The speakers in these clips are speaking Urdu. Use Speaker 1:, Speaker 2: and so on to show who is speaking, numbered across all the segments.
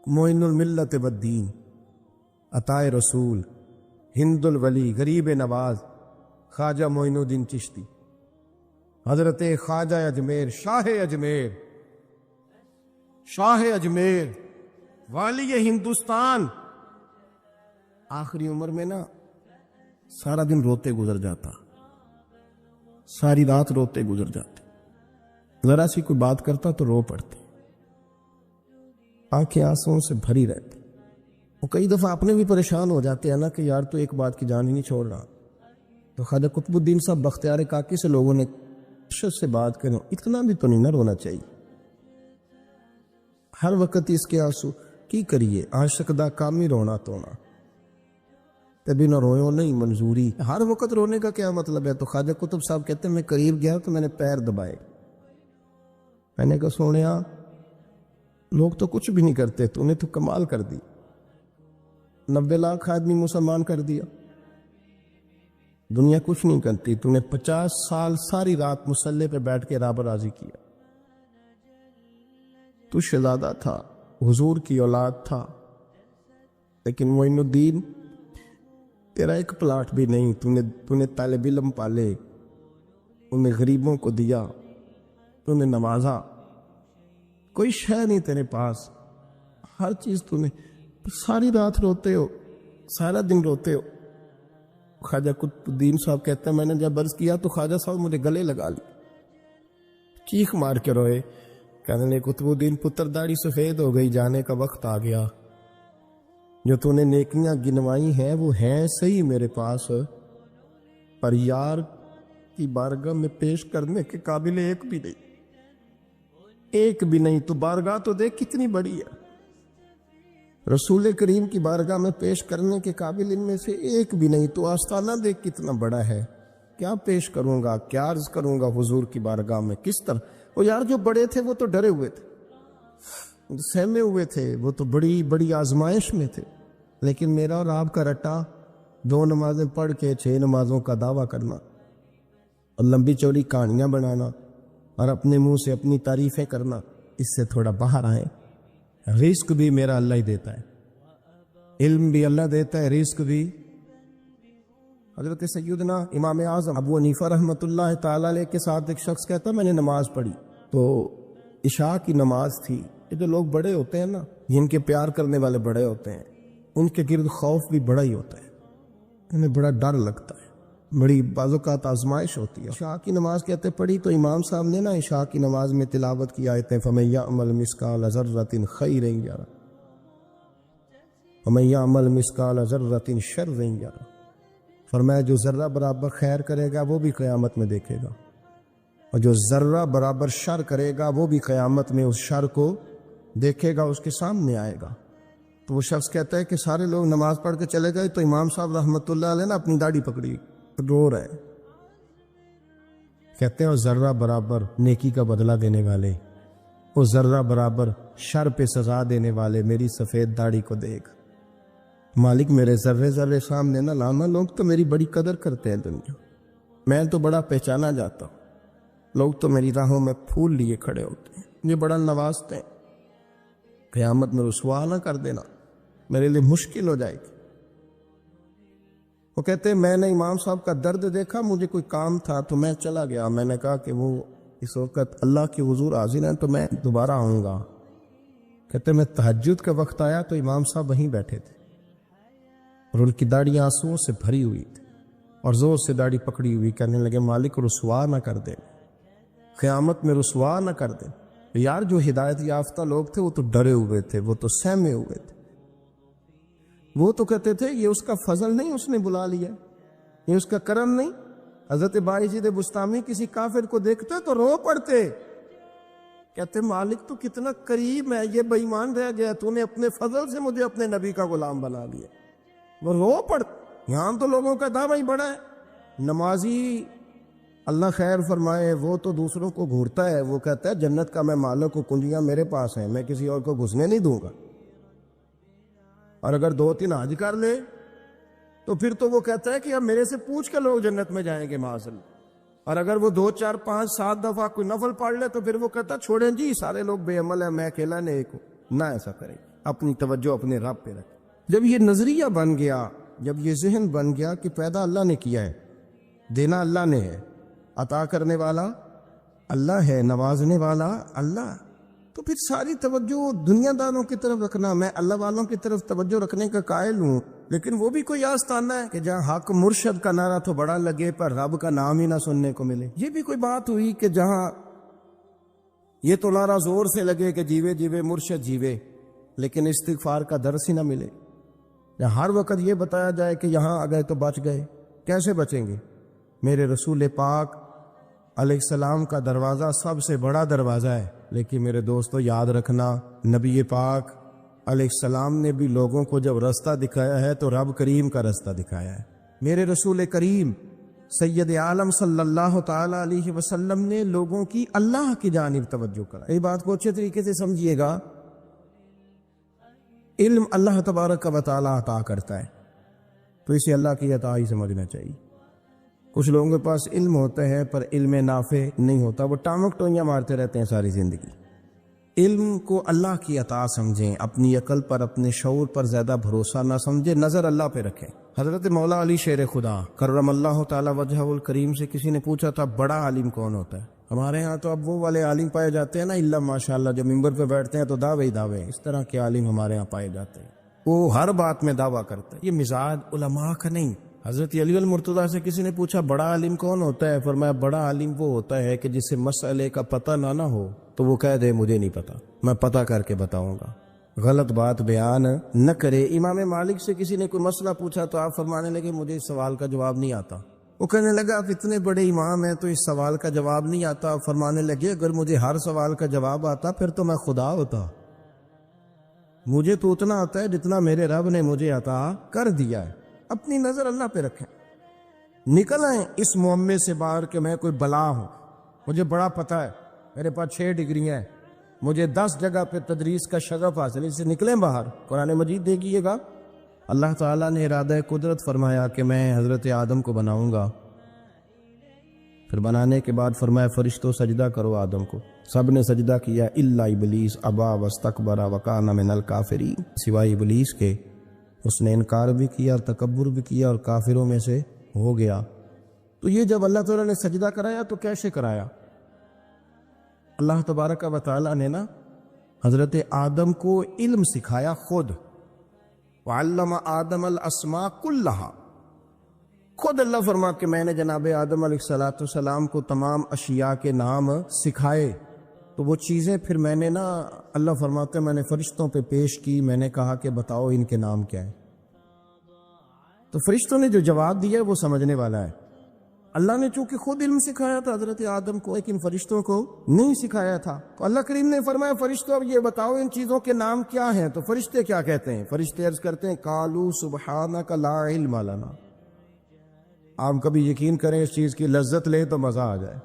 Speaker 1: معین الملت والدین، عطائے رسول، ہند الولی، غریب نواز، خواجہ معین الدین چشتی، حضرت خواجہ اجمیر، شاہ اجمیر، والی ہندوستان۔ آخری عمر میں نا سارا دن روتے گزر جاتا، ساری رات روتے گزر جاتے، ذرا سی کوئی بات کرتا تو رو پڑتے، آنکھیں آنسوں سے بھری رہتی۔ وہ کئی دفعہ اپنے بھی پریشان ہو جاتے ہیں نا کہ یار تو ایک بات کی جان ہی نہیں چھوڑ رہا۔ تو خواجہ قطب الدین صاحب بختیار کاکی سے لوگوں نے سے بات کریں، اتنا بھی تو نہیں نہ رونا چاہیے، ہر وقت اس کے آنسو کی کریے، عاشق دا کام ہی رونا تونا، تبھی نہ روئو نہیں منظوری۔ ہر وقت رونے کا کیا مطلب ہے؟ تو خواجہ قطب صاحب کہتے ہیں میں قریب گیا تو میں نے پیر دبائے، میں نے کہا سونیا لوگ تو کچھ بھی نہیں کرتے، تو نے تو کمال کر دی، 90 لاکھ آدمی مسلمان کر دیا، دنیا کچھ نہیں کرتی، تو نے 50 سال ساری رات مصلے پہ بیٹھ کے رب راضی کیا، تو شہزادہ تھا، حضور کی اولاد تھا، لیکن معین الدین تیرا ایک پلاٹ بھی نہیں، تو نے طالب علم پالے، انہیں غریبوں کو دیا، تو نے نوازا، کوئی شے نہیں تیرے پاس، ہر چیز تو نے، ساری رات روتے ہو، سارا دن روتے ہو۔ خواجہ قطب الدین صاحب کہتے ہیں میں نے جب عرض کیا تو خواجہ صاحب مجھے گلے لگا لی، چیخ مار کے روئے، کہنے لے قطب الدین پتر داڑھی سفید ہو گئی، جانے کا وقت آ گیا، جو تو نے نیکیاں گنوائی ہیں وہ ہیں صحیح میرے پاس، پر یار کی بارگاہ میں پیش کرنے کے قابل ایک بھی نہیں، تو بارگاہ تو دیکھ کتنی بڑی ہے، رسول کریم کی بارگاہ میں پیش کرنے کے قابل ان میں سے ایک بھی نہیں، تو آستانہ دیکھ کتنا بڑا ہے، کیا پیش کروں گا، کیا عرض کروں گا حضور کی بارگاہ میں، کس طرح؟ وہ یار جو بڑے تھے وہ تو ڈرے ہوئے تھے، سہمے ہوئے تھے، وہ تو بڑی بڑی آزمائش میں تھے، لیکن میرا اور آپ کا رٹا 2 نمازیں پڑھ کے 6 نمازوں کا دعویٰ کرنا اور لمبی چوڑی کہانیاں بنانا اور اپنے منہ سے اپنی تعریفیں کرنا، اس سے تھوڑا باہر آئیں۔ رزق بھی میرا اللہ ہی دیتا ہے، علم بھی اللہ دیتا ہے، رزق بھی۔ حضرت سیدنا امام اعظم ابو حنیفہ رحمۃ اللہ تعالی علیہ کے ساتھ ایک شخص کہتا میں نے نماز پڑھی، تو عشاء کی نماز تھی، یہ جو لوگ بڑے ہوتے ہیں نا، جن کے پیار کرنے والے بڑے ہوتے ہیں، ان کے گرد خوف بھی بڑا ہی ہوتا ہے، انہیں بڑا ڈر لگتا ہے، بڑی بعض اوقات آزمائش ہوتی ہے۔ عشاء کی نماز کہتے پڑھی تو امام صاحب نے نا عشاء کی نماز میں تلاوت کی آیتیں فَمَن يَعْمَلْ مِثْقَالَ ذَرَّةٍ خَيْرًا يَرَهُ وَمَن يَعْمَلْ مِثْقَالَ ذَرَّةٍ شَرًّا يَرَهُ، فرمایا جو ذرہ برابر خیر کرے گا وہ بھی قیامت میں دیکھے گا، اور جو ذرہ برابر شر کرے گا وہ بھی قیامت میں اس شر کو دیکھے گا، اس کے سامنے آئے گا۔ تو وہ شخص کہتا ہے کہ سارے لوگ نماز پڑھ کے چلے گئے تو امام صاحب رحمۃ اللہ علیہ نے اپنی داڑھی پکڑی، رو رہے، کہتے ہیں وہ ذرہ برابر نیکی کا بدلہ دینے والے، وہ ذرہ برابر شر پہ سزا دینے والے، میری سفید داڑھی کو دیکھ مالک، میرے ذرے ذرے سامنے نہ لانا، لوگ تو میری بڑی قدر کرتے ہیں دنیا، میں تو بڑا پہچانا جاتا ہوں، لوگ تو میری راہوں میں پھول لیے کھڑے ہوتے ہیں، مجھے بڑا نوازتے ہیں، قیامت میں رسوا نہ کر دینا، میرے لیے مشکل ہو جائے گی۔ وہ کہتے ہیں میں نے امام صاحب کا درد دیکھا، مجھے کوئی کام تھا تو میں چلا گیا، میں نے کہا کہ وہ اس وقت اللہ کے حضور حاضر ہیں تو میں دوبارہ آؤں گا۔ کہتے ہیں میں تہجد کا وقت آیا تو امام صاحب وہیں بیٹھے تھے اور ان کی داڑھی آنسوؤں سے بھری ہوئی تھی اور زور سے داڑھی پکڑی ہوئی، کہنے لگے مالک رسوا نہ کر دے، قیامت میں رسوا نہ کر دے۔ یار جو ہدایت یافتہ لوگ تھے وہ تو ڈرے ہوئے تھے، وہ تو سہمے ہوئے تھے، وہ تو کہتے تھے یہ اس کا فضل نہیں، اس نے بلا لیا، یہ اس کا کرم نہیں۔ حضرت باعزید بستامی کسی کافر کو دیکھتے تو رو پڑتے، کہتے مالک تو کتنا قریب ہے، یہ بے ایمان رہ گیا، تو نے اپنے فضل سے مجھے اپنے نبی کا غلام بنا لیا، وہ رو پڑتے۔ یہاں تو لوگوں کا دعویٰ ہی بڑا ہے، نمازی اللہ خیر فرمائے وہ تو دوسروں کو گھورتا ہے، وہ کہتا ہے جنت کا میں مالک ہوں، کنجیاں میرے پاس ہیں، میں کسی اور کو گھسنے نہیں دوں گا، اور اگر 2-3 حج کر لے تو پھر تو وہ کہتا ہے کہ اب میرے سے پوچھ کے لوگ جنت میں جائیں گے معاذ اللہ، اور اگر وہ 2 4 5 7 دفعہ کوئی نفل پڑھ لے تو پھر وہ کہتا چھوڑیں جی سارے لوگ بے عمل ہیں، میں اکیلا نیک ہوں، نہ ایسا کریں۔ اپنی توجہ اپنے رب پہ رکھیں۔ جب یہ نظریہ بن گیا، جب یہ ذہن بن گیا کہ پیدا اللہ نے کیا ہے، دینا اللہ نے ہے، عطا کرنے والا اللہ ہے، نوازنے والا اللہ، تو پھر ساری توجہ دنیا داروں کی طرف رکھنا، میں اللہ والوں کی طرف توجہ رکھنے کا قائل ہوں، لیکن وہ بھی کوئی آستانہ ہے کہ جہاں حق مرشد کا نعرہ تو بڑا لگے پر رب کا نام ہی نہ سننے کو ملے۔ یہ بھی کوئی بات ہوئی کہ جہاں یہ تو نعرہ زور سے لگے کہ جیوے جیوے مرشد جیوے، لیکن استغفار کا درس ہی نہ ملے، یا ہر وقت یہ بتایا جائے کہ یہاں آ گئے تو بچ گئے۔ کیسے بچیں گے؟ میرے رسول پاک علیہ السلام کا دروازہ سب سے بڑا دروازہ ہے، لیکن میرے دوستو یاد رکھنا، نبی پاک علیہ السلام نے بھی لوگوں کو جب رستہ دکھایا ہے تو رب کریم کا رستہ دکھایا ہے۔ میرے رسول کریم سید عالم صلی اللہ تعالی علیہ وسلم نے لوگوں کی اللہ کی جانب توجہ کرائی۔ یہ بات کو اچھے طریقے سے سمجھیے گا، علم اللہ تبارک و تعالی عطا کرتا ہے تو اسے اللہ کی عطا ہی سمجھنا چاہیے۔ کچھ لوگوں کے پاس علم ہوتا ہے پر علم نافع نہیں ہوتا، وہ ٹانگ ٹوئیاں مارتے رہتے ہیں ساری زندگی۔ علم کو اللہ کی عطا سمجھیں، اپنی عقل پر اپنے شعور پر زیادہ بھروسہ نہ سمجھیں، نظر اللہ پہ رکھیں۔ حضرت مولا علی شیر خدا کرم اللہ تعالی وجہہ الکریم سے کسی نے پوچھا تھا بڑا عالم کون ہوتا ہے؟ ہمارے ہاں تو اب وہ والے عالم پائے جاتے ہیں نا، اللہ ماشاءاللہ، جب ممبر پہ بیٹھتے ہیں تو دعوے ہی دعوے، اس طرح کے عالم ہمارے ہاں پائے جاتے ہیں، وہ ہر بات میں دعویٰ کرتے ہیں۔ یہ مزاج علماء کا نہیں۔ حضرت علی المرتضیٰ سے کسی نے پوچھا بڑا عالم کون ہوتا ہے؟ فرمایا بڑا عالم وہ ہوتا ہے کہ جسے مسئلے کا پتہ نہ ہو تو وہ کہہ دے مجھے نہیں پتا، میں پتہ کر کے بتاؤں گا، غلط بات بیان نہ کرے۔ امام مالک سے کسی نے کوئی مسئلہ پوچھا تو آپ فرمانے لگے مجھے اس سوال کا جواب نہیں آتا۔ وہ کہنے لگا آپ اتنے بڑے امام ہیں تو اس سوال کا جواب نہیں آتا؟ فرمانے لگے اگر مجھے ہر سوال کا جواب آتا پھر تو میں خدا ہوتا، مجھے تو اتنا آتا ہے جتنا میرے رب نے مجھے عطا کر دیا ہے۔ اپنی نظر اللہ پہ رکھیں، نکل آئیں اس معمے سے باہر کہ میں کوئی بلا ہوں، مجھے بڑا پتہ ہے، میرے پاس 6 ڈگریاں ہیں، مجھے 10 جگہ پہ تدریس کا شغف حاصل ہے، اس سے نکلیں باہر۔ قرآن مجید دیکھیے گا، اللہ تعالیٰ نے ارادہ قدرت فرمایا کہ میں حضرت آدم کو بناؤں گا، پھر بنانے کے بعد فرمایا فرشتوں سجدہ کرو آدم کو، سب نے سجدہ کیا الا ابلیس ابا واستکبر وکان من الکافرین، سوائے ابلیس کے، اس نے انکار بھی کیا اور تکبر بھی کیا اور کافروں میں سے ہو گیا۔ تو یہ جب اللہ تعالیٰ نے سجدہ کرایا تو کیسے کرایا؟ اللہ تبارک و تعالیٰ نے نا حضرت آدم کو علم سکھایا خود، وعلم آدم الاسماء کلہا، خود اللہ فرما کہ میں نے جناب آدم علیہ السلام کو تمام اشیاء کے نام سکھائے۔ تو وہ چیزیں پھر میں نے نا، اللہ فرماتے ہیں میں نے فرشتوں پہ پیش کی، میں نے کہا کہ بتاؤ ان کے نام کیا ہے، تو فرشتوں نے جو جواب دیا وہ سمجھنے والا ہے۔ اللہ نے چونکہ خود علم سکھایا تھا حضرت آدم کو، لیکن فرشتوں کو نہیں سکھایا تھا، تو اللہ کریم نے فرمایا فرشتوں اب یہ بتاؤ ان چیزوں کے نام کیا ہیں۔ تو فرشتے کیا کہتے ہیں؟ فرشتے عرض کرتے ہیں قالوا سبحانک لا علم لنا۔ آپ کبھی یقین کریں اس چیز کی لذت لیں تو مزہ آ جائے،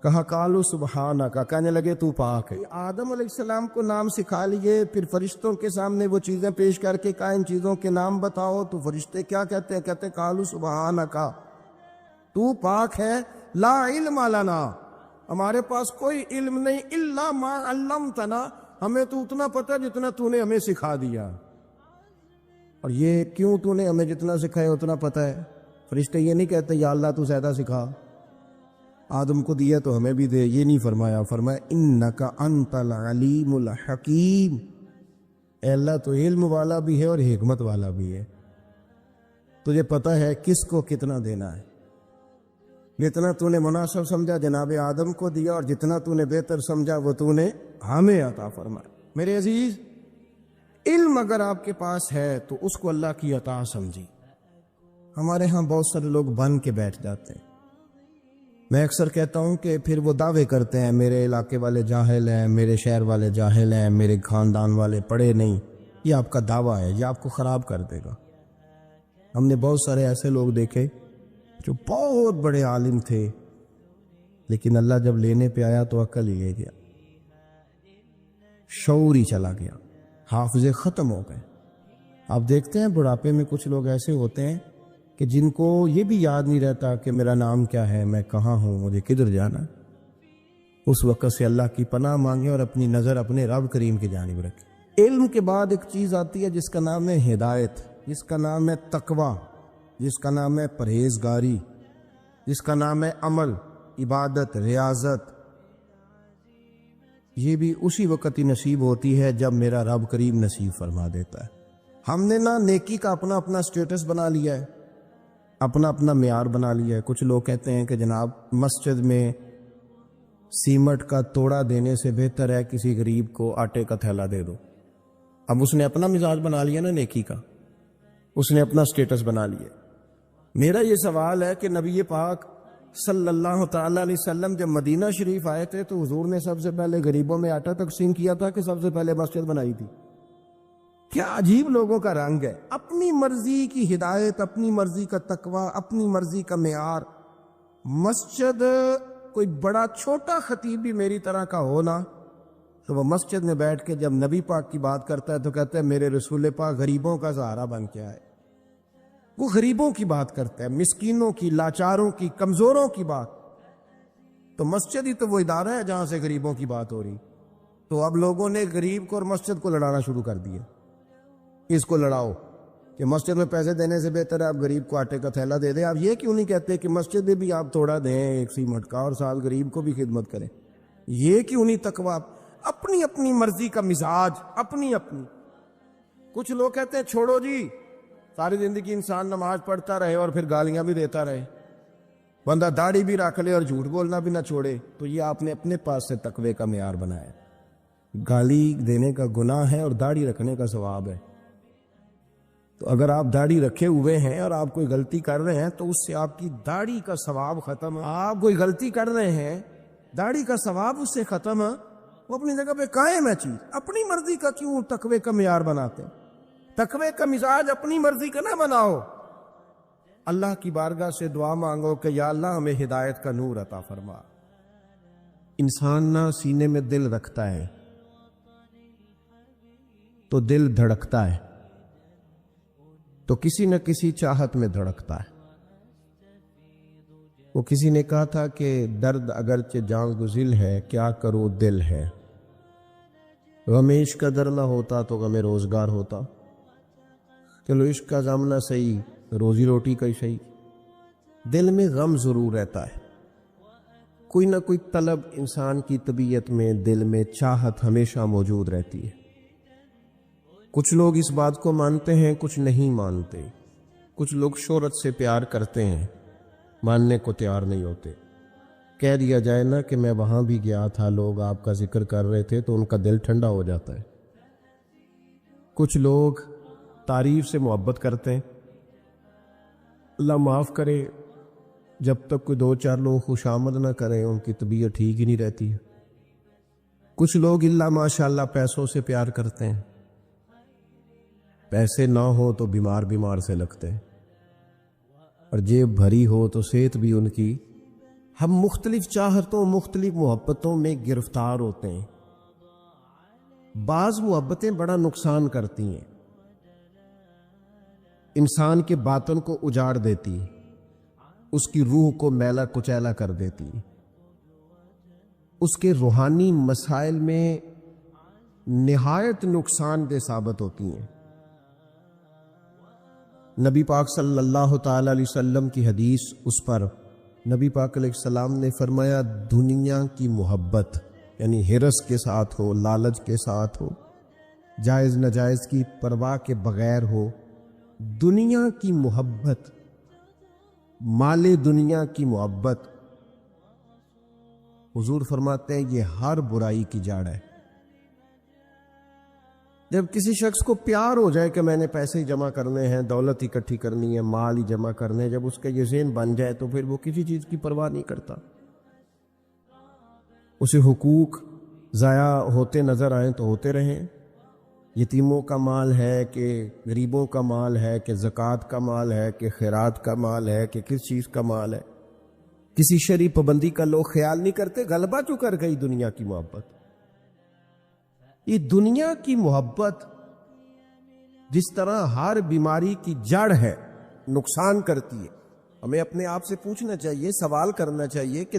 Speaker 1: کہا قالوا سبحانک، کہنے لگے تو پاک ہے۔ آدم علیہ السلام کو نام سکھا لیے، پھر فرشتوں کے سامنے وہ چیزیں پیش کر کے کہا ان چیزوں کے نام بتاؤ، تو فرشتے کیا کہتے ہیں؟ کہتے ہیں قالوا سبحانک، تو پاک ہے، لا علم لنا، ہمارے پاس کوئی علم نہیں، الا ما علمتنا، ہمیں تو اتنا پتہ جتنا تو نے ہمیں سکھا دیا۔ اور یہ کیوں تو نے ہمیں جتنا سکھایا اتنا پتہ ہے؟ فرشتے یہ نہیں کہتے یا اللہ تو زیادہ سکھا، آدم کو دیا تو ہمیں بھی دے، یہ نہیں فرمایا، فرمایا انک انت العلیم الحکیم، اے اللہ تو علم والا بھی ہے اور حکمت والا بھی ہے، تجھے پتہ ہے کس کو کتنا دینا ہے، جتنا تو نے مناسب سمجھا جناب آدم کو دیا، اور جتنا تو نے بہتر سمجھا وہ تو نے ہمیں عطا فرمایا۔ میرے عزیز، علم اگر آپ کے پاس ہے تو اس کو اللہ کی عطا سمجھی۔ ہمارے ہاں بہت سارے لوگ بن کے بیٹھ جاتے ہیں، میں اکثر کہتا ہوں کہ پھر وہ دعوے کرتے ہیں میرے علاقے والے جاہل ہیں، میرے شہر والے جاہل ہیں، میرے خاندان والے پڑھے نہیں۔ یہ آپ کا دعویٰ ہے، یہ آپ کو خراب کر دے گا۔ ہم نے بہت سارے ایسے لوگ دیکھے جو بہت بڑے عالم تھے، لیکن اللہ جب لینے پہ آیا تو عقل ہی لے گیا، شعور ہی چلا گیا، حافظے ختم ہو گئے۔ آپ دیکھتے ہیں بڑھاپے میں کچھ لوگ ایسے ہوتے ہیں کہ جن کو یہ بھی یاد نہیں رہتا کہ میرا نام کیا ہے، میں کہاں ہوں، مجھے کدھر جانا ہے۔ اس وقت سے اللہ کی پناہ مانگیں اور اپنی نظر اپنے رب کریم کی جانب رکھیں۔ علم کے بعد ایک چیز آتی ہے جس کا نام ہے ہدایت، جس کا نام ہے تقوی، جس کا نام ہے پرہیزگاری، جس کا نام ہے عمل، عبادت، ریاضت۔ یہ بھی اسی وقت ہی نصیب ہوتی ہے جب میرا رب کریم نصیب فرما دیتا ہے۔ ہم نے نا نیکی کا اپنا اپنا سٹیٹس بنا لیا ہے، اپنا اپنا معیار بنا لیا ہے۔ کچھ لوگ کہتے ہیں کہ جناب مسجد میں سیمٹ کا توڑا دینے سے بہتر ہے کسی غریب کو آٹے کا تھیلا دے دو۔ اب اس نے اپنا مزاج بنا لیا نا نیکی کا، اس نے اپنا سٹیٹس بنا لیا۔ میرا یہ سوال ہے کہ نبی پاک صلی اللہ تعالی علیہ وسلم جب مدینہ شریف آئے تھے تو حضور نے سب سے پہلے غریبوں میں آٹا تقسیم کیا تھا کہ سب سے پہلے مسجد بنائی تھی؟ کیا عجیب لوگوں کا رنگ ہے، اپنی مرضی کی ہدایت، اپنی مرضی کا تقوی، اپنی مرضی کا معیار۔ مسجد کوئی بڑا چھوٹا خطیب بھی میری طرح کا ہو نا تو وہ مسجد میں بیٹھ کے جب نبی پاک کی بات کرتا ہے تو کہتا ہے میرے رسول پاک غریبوں کا سہارا بن کے آئے۔ وہ غریبوں کی بات کرتا ہے، مسکینوں کی، لاچاروں کی، کمزوروں کی بات۔ تو مسجد ہی تو وہ ادارہ ہے جہاں سے غریبوں کی بات ہو رہی۔ تو اب لوگوں نے غریب کو اور مسجد کو لڑانا شروع کر دیا، اس کو لڑاؤ کہ مسجد میں پیسے دینے سے بہتر ہے آپ غریب کو آٹے کا تھیلا دے دیں۔ آپ یہ کیوں نہیں کہتے کہ مسجد میں بھی آپ تھوڑا دیں ایک سیمٹ کا اور ساتھ غریب کو بھی خدمت کریں؟ یہ کیوں نہیں تقویٰ؟ اپنی اپنی مرضی کا مزاج، اپنی اپنی۔ کچھ لوگ کہتے ہیں چھوڑو جی، ساری زندگی انسان نماز پڑھتا رہے اور پھر گالیاں بھی دیتا رہے، بندہ داڑھی بھی رکھ لے اور جھوٹ بولنا بھی نہ چھوڑے۔ تو یہ آپ نے اپنے پاس سے تقوی کا معیار بنایا۔ گالی دینے کا گناہ ہے اور داڑھی رکھنے کا ثواب ہے۔ تو اگر آپ داڑھی رکھے ہوئے ہیں اور آپ کوئی غلطی کر رہے ہیں تو اس سے آپ کی داڑھی کا ثواب ختم ہے۔ آپ کوئی غلطی کر رہے ہیں، داڑھی کا ثواب اس سے ختم ہے، وہ اپنی جگہ پہ قائم ہے چیز۔ اپنی مرضی کا کیوں تقوی کا معیار بناتے ہیں؟ تقوی کا مزاج اپنی مرضی کا نہ بناؤ۔ اللہ کی بارگاہ سے دعا مانگو کہ یا اللہ ہمیں ہدایت کا نور عطا فرما۔ انسان نہ سینے میں دل رکھتا ہے تو دل دھڑکتا ہے، تو کسی نہ کسی چاہت میں دھڑکتا ہے۔ وہ کسی نے کہا تھا کہ درد اگرچہ جان گزل ہے، کیا کرو دل ہے۔ غم عشق کا در نہ ہوتا تو غم روزگار ہوتا۔ چلو عشق کا غم نہ صحیح، روزی روٹی کا ہی صحیح، دل میں غم ضرور رہتا ہے۔ کوئی نہ کوئی طلب انسان کی طبیعت میں، دل میں چاہت ہمیشہ موجود رہتی ہے۔ کچھ لوگ اس بات کو مانتے ہیں، کچھ نہیں مانتے۔ کچھ لوگ شہرت سے پیار کرتے ہیں، ماننے کو تیار نہیں ہوتے۔ کہہ دیا جائے نا کہ میں وہاں بھی گیا تھا، لوگ آپ کا ذکر کر رہے تھے، تو ان کا دل ٹھنڈا ہو جاتا ہے۔ کچھ لوگ تعریف سے محبت کرتے ہیں، اللہ معاف کرے جب تک کوئی دو چار لوگ خوش آمد نہ کریں ان کی طبیعت ٹھیک ہی نہیں رہتی ہے۔ کچھ لوگ اللہ ماشاءاللہ پیسوں سے پیار کرتے ہیں، پیسے نہ ہو تو بیمار بیمار سے لگتے ہیں، اور جیب بھری ہو تو صحت بھی ان کی۔ ہم مختلف چاہتوں، مختلف محبتوں میں گرفتار ہوتے ہیں۔ بعض محبتیں بڑا نقصان کرتی ہیں، انسان کے باطن کو اجاڑ دیتی، اس کی روح کو میلا کچیلا کر دیتی، اس کے روحانی مسائل میں نہایت نقصان دہ ثابت ہوتی ہیں۔ نبی پاک صلی اللہ تعالی علیہ وسلم کی حدیث، اس پر نبی پاک علیہ السلام نے فرمایا دنیا کی محبت یعنی ہرس کے ساتھ ہو، لالچ کے ساتھ ہو، جائز ناجائز کی پرواہ کے بغیر ہو، دنیا کی محبت، مال دنیا کی محبت، حضور فرماتے ہیں یہ ہر برائی کی جڑ ہے۔ جب کسی شخص کو پیار ہو جائے کہ میں نے پیسے ہی جمع کرنے ہیں، دولت اکٹھی کرنی ہے، مال ہی جمع کرنے ہیں، جب اس کا یہ ذہن بن جائے تو پھر وہ کسی چیز کی پرواہ نہیں کرتا۔ اسے حقوق ضائع ہوتے نظر آئیں تو ہوتے رہیں، یتیموں کا مال ہے کہ غریبوں کا مال ہے کہ زکوٰۃ کا مال ہے کہ خیرات کا مال ہے کہ کس چیز کا مال ہے، کسی شرعی پابندی کا لوگ خیال نہیں کرتے۔ غلبہ جو کر گئی دنیا کی محبت۔ یہ دنیا کی محبت جس طرح ہر بیماری کی جڑ ہے، نقصان کرتی ہے۔ ہمیں اپنے آپ سے پوچھنا چاہیے، سوال کرنا چاہیے کہ